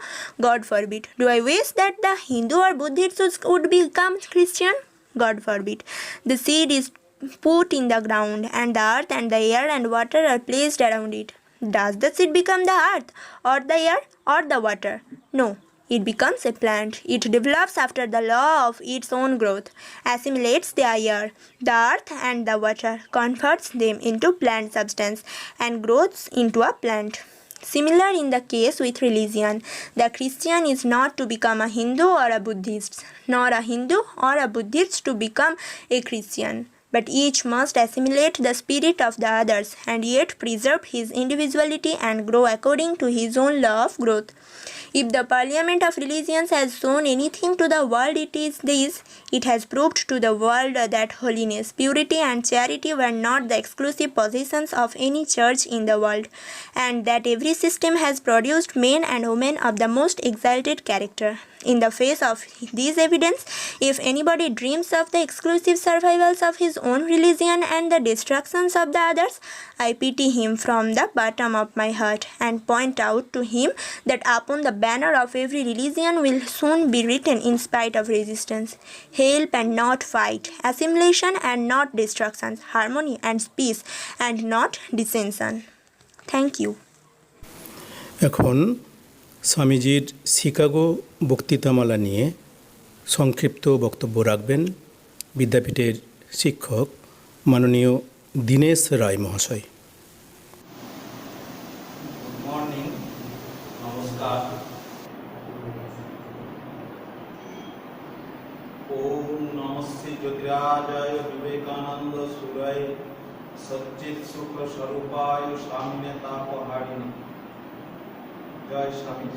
God forbid. Do I wish that the Hindu or Buddhist would become Christian? God forbid. The seed is put in the ground, and the earth and the air and water are placed around it. Does the seed become the earth, or the air, or the water? No. It becomes a plant. It develops after the law of its own growth, assimilates the air, the earth and the water, converts them into plant substance, and grows into a plant. Similar in the case with religion. The Christian is not to become a Hindu or a Buddhist, nor a Hindu or a Buddhist to become a Christian. But each must assimilate the spirit of the others and yet preserve his individuality and grow according to his own law of growth. If the Parliament of Religions has shown anything to the world, it is this. It has proved to the world that holiness, purity and charity were not the exclusive possessions of any church in the world, and that every system has produced men and women of the most exalted character. In the face of this evidence, if anybody dreams of the exclusive survivals of his own religion and the destructions of the others, I pity him from the bottom of my heart and point out to him that upon the banner of every religion will soon be written in spite of resistance, help and not fight, assimilation and not destruction, harmony and peace and not dissension. Thank you.
এখন স্বামীজির Chicago বক্তৃতামালা নিয়ে সংক্ষিপ্ত বক্তব্য রাখবেন বিদ্যাপীঠের শিক্ষক মাননীয় দীনেশ রায় মহাশয়।
Good morning, নমস্কার। ওম নমঃ শ্রী জ্যোতিরাজায় বিবেকানন্দ সুরায় সচ্চিৎ সুখ স্বরূপায় স্বামিনে তাপহারিণী। জয় স্বামী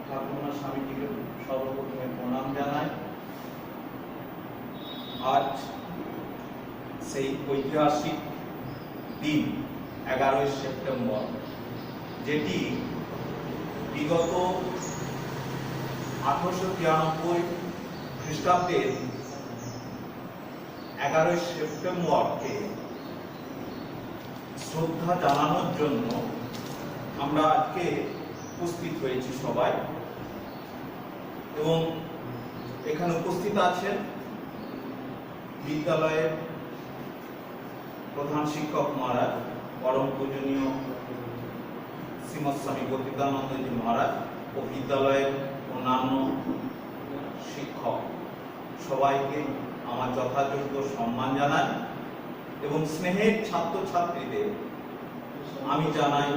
ঠাকুরমা স্বামীজিকে সর্বপ্রথমে প্রণাম জানাই। আজ সেই ঐতিহাসিক দিন 11 সেপ্টেম্বর, যেটি বিগত 1893 খ্রিস্টাব্দের 11 সেপ্টেম্বরকে শ্রদ্ধা জানানোর জন্য আমরা আজকে উপস্থিত হয়েছি সবাই, এবং এখানে উপস্থিত আছেন বিদ্যালয়ের প্রধান শিক্ষক মহারাজ, পরম পূজনীয় শ্রীমৎ স্বামী গতিকানন্দজি মহারাজ ও বিদ্যালয়ের অন্যান্য শিক্ষক সবাইকে আমার যথাযোগ্য সম্মান জানাই, এবং স্নেহের ছাত্রছাত্রীদের আমি জানাই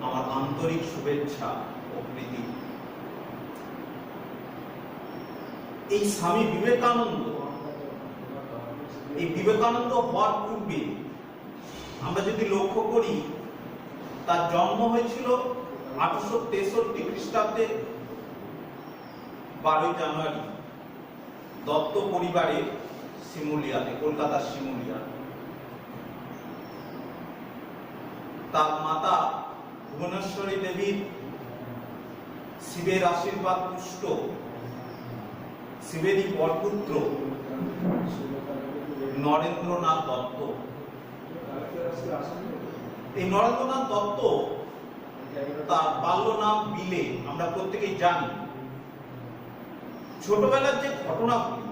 আমার আন্তরিক শুভেচ্ছা ও প্রীতি। এই স্বামী বিবেকানন্দ, এই বিবেকানন্দ হওয়ার পূর্বে আমরা যদি লক্ষ্য করি, তার জন্ম হয়েছিল 1863 খ্রিস্টাব্দে 12 জানুয়ারি দত্ত পরিবারে শিমুলিয়াতে, কলকাতার শিমুলিয়া। তার মাতা ভুবনেশ্বরী দেবীর শিবের আশীর্বাদ পুষ্ট শিবেরই বরপুত্র নরেন্দ্রনাথ দত্ত। এই নরেন্দ্রনাথ দত্ত তার বাল্য নাম বিলে আমরা প্রত্যেকেই জানি। ছোটবেলার যে ঘটনাগুলি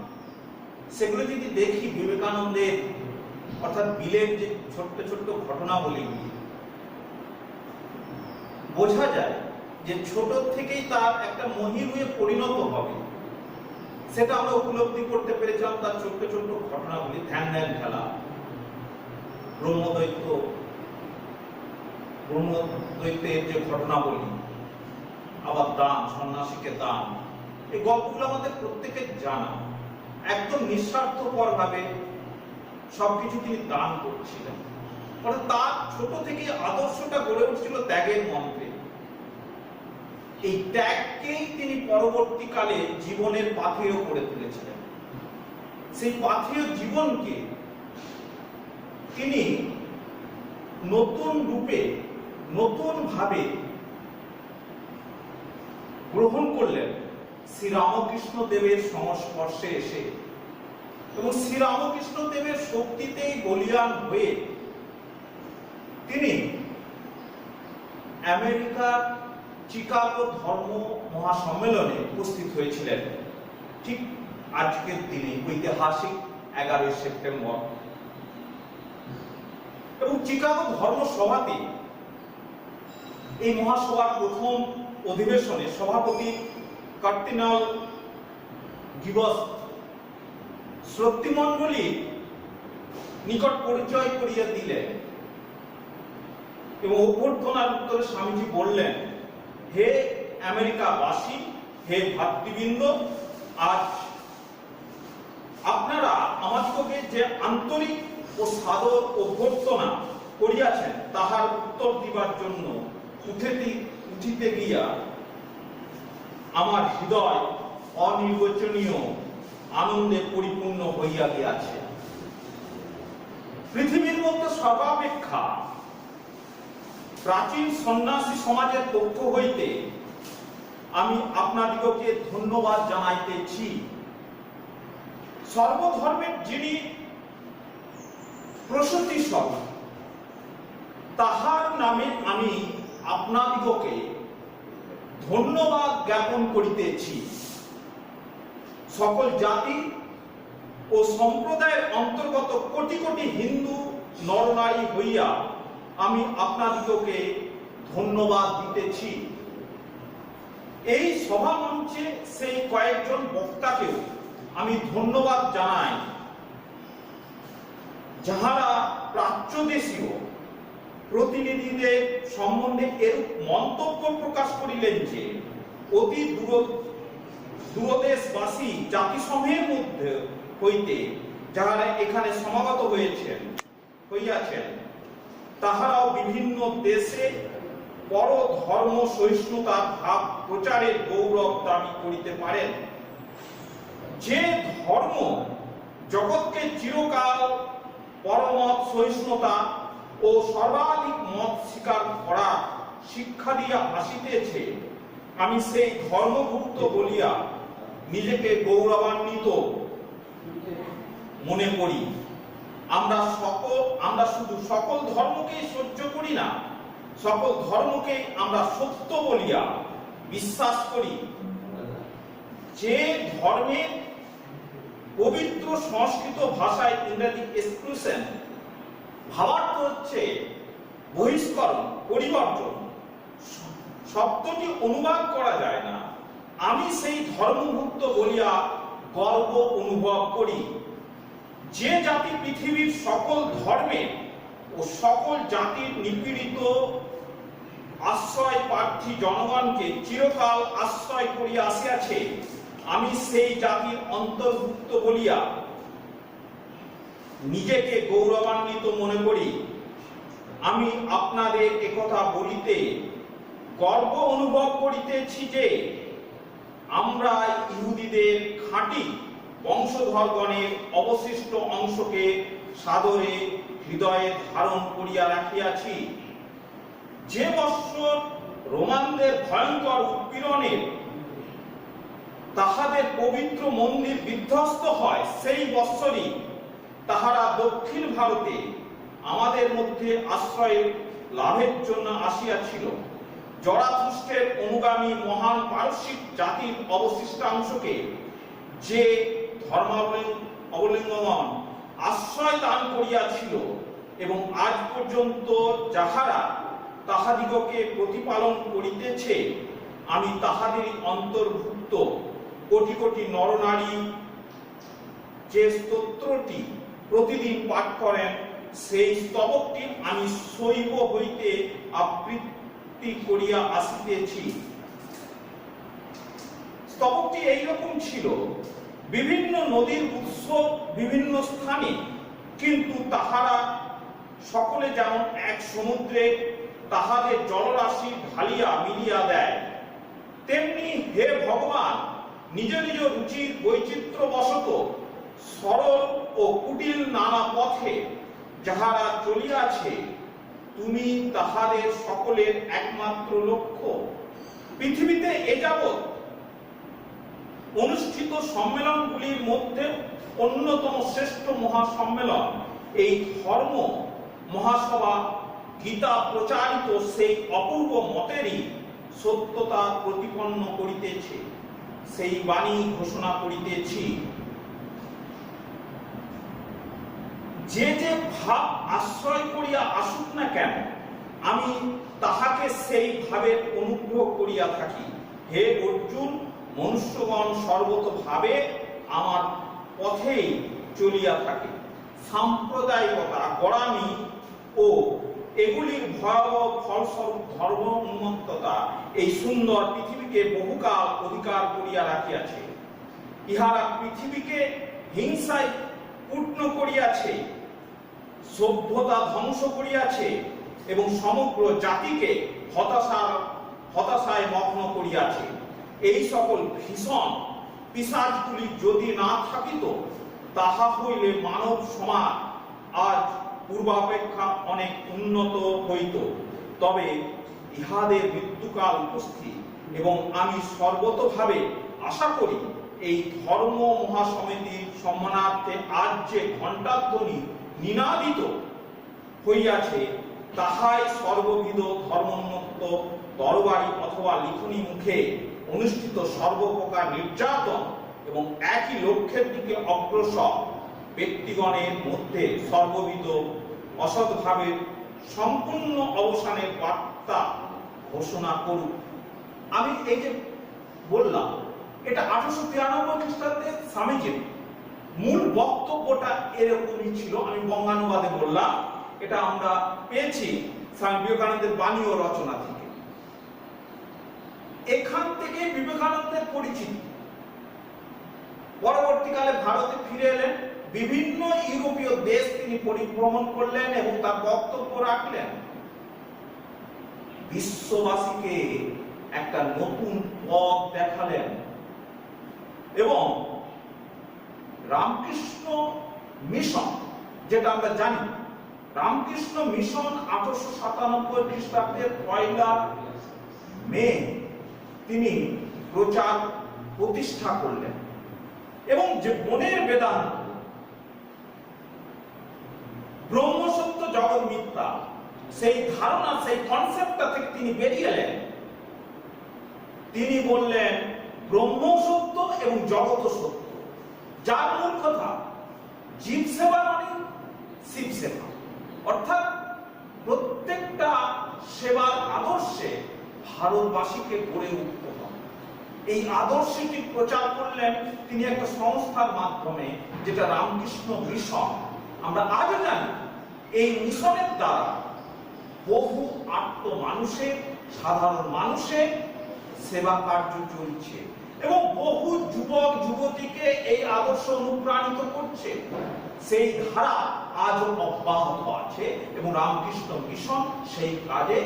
সেগুলো যদি দেখি বিবেকানন্দের অর্থাৎ বিলের যে ছোট্ট ছোট্ট ঘটনাবলীগুলি, বোঝা যায় যে ছোট থেকেই তার একটা মহিরুহে পরিণত হবে, সেটা আমরা উপলব্ধি করতে পেরেছিলাম তার ছোট্ট ছোট্ট ঘটনাগুলি। ধ্যান ধ্যান খেলা, ব্রহ্মদৈত্যের যে ঘটনাবলী, আবার দান, সন্ন্যাসীকে দান, এই গল্পগুলো আমাদের প্রত্যেকের জানা। একদম নিঃস্বার্থপর ভাবে সবকিছু তিনি দান করছিলেন। অর্থাৎ তার ছোট থেকে আদর্শটা গড়ে উঠছিল ত্যাগের মন্ত্রে। এই ত্যাগকেই তিনি পরবর্তীকালে জীবনের পাথেয় করে তুলেছিলেন। সেই পাথেয় জীবনকে তিনি নতুন রূপে, নতুন ভাবে গ্রহণ করলেন শ্রীরামকৃষ্ণ দেবের সংস্পর্শে এসে, এবং শ্রীরামকৃষ্ণ দেবের শক্তিতেই বলীয়ান হয়ে তিনি আমেরিকার চিকাগো ধর্ম মহাসম্মেলনে উপস্থিত হয়েছিলেন ঠিক আজকের দিনে, ঐতিহাসিক 11 সেপ্টেম্বর। এবং চিকাগো ধর্ম সভাতে, এই মহাসভার প্রথম অধিবেশনে সভাপতি কার্দিনাল গিবস শ্রোতৃমণ্ডলী নিকট পরিচয় করিয়ে দিলেন এবং অভ্যর্থনার উত্তরে স্বামীজি বললেন, হে আমেরিকাবাসী, হে ভাতৃবৃন্দ, আজ আপনারা আমাদিগকে যে আন্তরিক ও সাদর অভ্যর্থনা করিয়াছেন তাহার উত্তর দিবার জন্য উঠিতে গিয়া আমার হৃদয় অনির্বচনীয় আনন্দে পরিপূর্ণ হইয়া গিয়াছে। পৃথিবীর মধ্যে সর্বাপেক্ষা প্রাচীন সন্ন্যাসী সমাজের পক্ষ হইতে আমি আপনাদিগকে ধন্যবাদ জানাইতেছি। সর্বধর্মের যিনি প্রসূতি স্বরূপ, তাহার নামে আমি আপনাদিগকে ধন্যবাদ জ্ঞাপন করিতেছি। সকল জাতি ও সম্প্রদায়ের অন্তর্গত কোটি কোটি হিন্দু নরনারী হইয়া আমি আপনাদিগকে ধন্যবাদ দিতেছি। এই সভা মঞ্চে সেই কয়েকজন বক্তাকেও আমি ধন্যবাদ জানাই, যাহারা প্রাচ্য দেশীয় প্রতিনিধিদের সম্বন্ধে এরূপ মন্তব্য প্রকাশ করিলেন যে অতি দূরদেশবাসী জাতিসমূহের মধ্যে হইতে যাহারা এখানে সমাগত হইয়াছেন তাহারাও বিভিন্ন দেশে পরধর্ম সহিষ্ণুতার ভাব প্রচারের গৌরব দাবি করিতে পারেন। যে ধর্ম জগৎকে চিরকাল পরমত সহিষ্ণুতা ও সর্বাধিক মত স্বীকার করার শিক্ষা দিয়া আসিতেছে, আমি সেই ধর্মভুক্ত বলিয়া নিজেকে গৌরবান্বিত মনে করি। আমরা শুধু সকল ধর্মকেই সহ্য করি না, সকল ধর্মকে আমরা সত্য বলিয়া বিশ্বাস করি। যে ধর্মের পবিত্র সংস্কৃত ভাষায় ইংরেজি এক্সক্লুশন ভাবার্থ হচ্ছে বহিষ্করণ, পরিবর্তন, শব্দটি অনুবাদ করা যায় না, আমি সেই ধর্মভুক্ত বলিয়া গর্ব অনুভব করি। যে জাতি পৃথিবীর সকল ধর্মের ও সকল জাতির নিপীড়িত আশ্রয় প্রার্থী জনগণকে চিরকাল আশ্রয় করিয়া আসিয়াছে, আমি সেই জাতির অন্তর্ভুক্ত বলিয়া নিজেকে গৌরবান্বিত মনে করি। আমি আপনাদের একথা বলিতে গর্ব অনুভব করিতেছি যে আমরা ইহুদিদের খাঁটি বংশধরগণের অবশিষ্ট অংশকে সাদরে হৃদয়ে ধারণ করিয়া রাখিয়াছি। যে বৎসর রোমানদের ভয়ঙ্কর উৎপীড়নের তাহাদের পবিত্র মন্দির বিধ্বস্ত হয়, সেই বৎসরই তাহারা দক্ষিণ ভারতে আমাদের মধ্যে আশ্রয় লাভের জন্য আসিয়াছিল। জরাথুষ্ট্রের অনুগামী মহান পারসিক জাতির অবশিষ্টাংশকে যে ধর্মাবলম্বন আশ্রয় দান করিয়াছিল এবং আজ পর্যন্ত যাহারা তাহাদিগকে প্রতিপালন করিতেছে, আমি তাহাদেরই অন্তর্ভুক্ত। কোটি কোটি নরনারী যে স্তোত্রটি প্রতিদিন পাঠ করেন, সেই স্তবকটি আমি শৈব হইতে আবৃত্তি করিয়া আসিতেছি। স্তবকটি এইরকম ছিল, বিভিন্ন নদীর উৎস বিভিন্ন স্থানে, কিন্তু তাহারা সকলে যেমন এক সমুদ্রে তাহাদের জলরাশি ঢালিয়া মিলিয়া দেয়, তেমনি হে ভগবান নিজ নিজ রুচির বৈচিত্র্য বশত সরল ও কুটিল নানা পথে যাহারা চলিয়াছে, তুমি তাহাদের সকলের একমাত্র লক্ষ্য। পৃথিবীতে এ যাবৎ অনুষ্ঠিত সম্মেলনগুলির মধ্যে অন্যতম শ্রেষ্ঠ মহাসম্মেলন এই ধর্ম মহাসভা গীতা প্রচারিত সেই অপূর্ব মতেরই সত্যতা প্রতিপন্ন করিতেছে, সেই বাণী ঘোষণা করিতেছি। যে যে ভাব আশ্রয় করিয়া আসুক না কেন, আমি তাহাকে সেই ভাবের অনুগ্রহ করিয়া থাকি। হে অর্জুন, মনুষ্যগণ সর্বতভাবে আমার পথেই চলিয়া থাকে। সাম্প্রদায়িকতা, গোঁড়ামি ও এগুলির ভয়াবহ ফলস্বরূপ ধর্ম উন্মত্ততা এই সুন্দর পৃথিবীকে বহুকাল অধিকার করিয়া রাখিয়াছে। ইহারা পৃথিবীকে হিংসায় পূর্ণ করিয়াছে, সভ্যতা ধ্বংস করিয়াছে এবং সমগ্র জাতিকে হতাশায় মগ্ন করিয়াছে। এই সকল ভীষণ পিশাচগুলি যদি না থাকিত, তাহা হইলে মানব সমাজ আজ পূর্বাপেক্ষা অনেক উন্নত হইত। তবে ইহাদের মৃত্যুকাল উপস্থিত এবং আমি সর্বতভাবে আশা করি এই ধর্ম মহাসমিতির সম্মানার্থে আজ যে ঘণ্টাধ্বনি নিনাদিত হইয়াছে, তাহাই সর্ববিধ ধর্মোন্মত্ত তরবারি অথবা লিখনি মুখে অনুষ্ঠিত সর্বপ্রকার নির্যাতন এবং একই লক্ষ্যের দিকে অগ্রসর ব্যক্তিগণের মধ্যে সর্ববিধ অসৎভাবের সম্পূর্ণ অবসানের বার্তা ঘোষণা করুক। আমি এই যে বললাম, এটা 1893 খ্রিস্টাব্দে স্বামীজির মূল বক্তব্যটা এরকমই ছিল। আমি বঙ্গানুবাদে বললাম, এটা আমরা পেয়েছি স্বামী বিবেকানন্দের বাণী ও রচনা থেকে। এখান থেকে বিবেকানন্দের পরিচিতি। পরবর্তীকালে ভারতে ফিরে এলেন, বিভিন্ন ইউরোপীয় দেশ তিনি পরিভ্রমণ করলেন এবং তার বক্তব্য রাখলেন। বিশ্ববাসীকে একটা নতুন পথ দেখালেন এবং রামকৃষ্ণ মিশন, যেটা আমরা জানি, রামকৃষ্ণ মিশন 1897 খ্রিস্টাব্দের 1 মে তিনি প্রচার প্রতিষ্ঠা করলেন এবং যে বনের বেদান্ত, ব্রহ্মসত্য জগৎ মিথ্যা, সেই ধারণা, সেই কনসেপ্টটা থেকে তিনি বেরিয়ে এলেন। তিনি বললেন ব্রহ্ম সত্য এবং জগৎ সত্য, যার মূল কথা জীব সেবা মানে শিব সেবা, অর্থাৎ প্রত্যেকটা সেবার আদর্শে ভারতবাসীকে গড়ে উঠতে হবে। এই আদর্শটি প্রচার করলেন তিনি একটা সংস্থার মাধ্যমে, যেটা রামকৃষ্ণ মিশন। আমরা আজও জানি এই মিশনের দ্বারা বহু আত্ম মানুষের, সাধারণ মানুষের সেবা কার্য চলছে এবং বহু যুবক যুবতীকে এই আদর্শ অনুপ্রাণিত করছে। সেই ধারা আজও অব্যাহত আছে এবং রামকৃষ্ণ মিশন সেই কাজে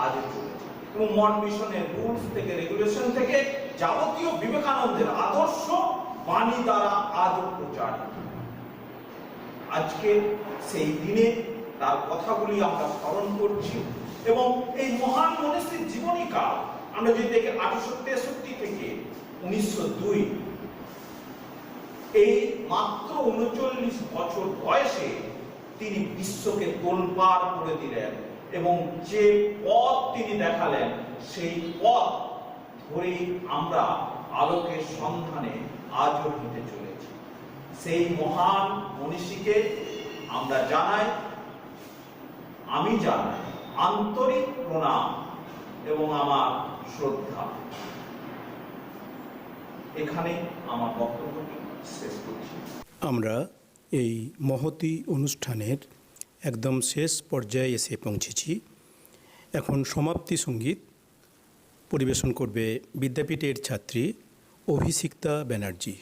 আজও চলেছে এবং মন মিশনের রুলস থেকে, রেগুলেশন থেকে যাবতীয় বিবেকানন্দের আদর্শ বাণী দ্বারা আজও প্রচারিত। আজকে সেই দিনে তার কথাগুলি আমরা স্মরণ করছি এবং এই মহান মনীষীর জীবনী কাল আমরা যদি দেখি 1863 থেকে 1902, এই মাত্র 39 বছর বয়সে তিনি বিশ্বকে তোলপাড় করে দিলেন এবং যে পথ তিনি দেখালেন, সেই পথ ধরেই আমরা আলোকের সন্ধানে আজও হেঁটে চলেছি। সেই মহান মনীষীকে আমরা জানাই, আমি জানাই আন্তরিক প্রণাম এবং আমার শ্রদ্ধা। এখানে আমার বক্তব্যটি শেষ করছি।
আমরা এই মহতী অনুষ্ঠানের একদম শেষ পর্যায়ে এসে পৌঁছেছি। এখন সমাপ্তি সঙ্গীত পরিবেশন করবে বিদ্যাপীঠের ছাত্রী অভিষিক্তা ব্যানার্জি।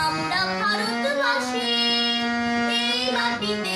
আমরা ভারতবাসী, এই মাটিতে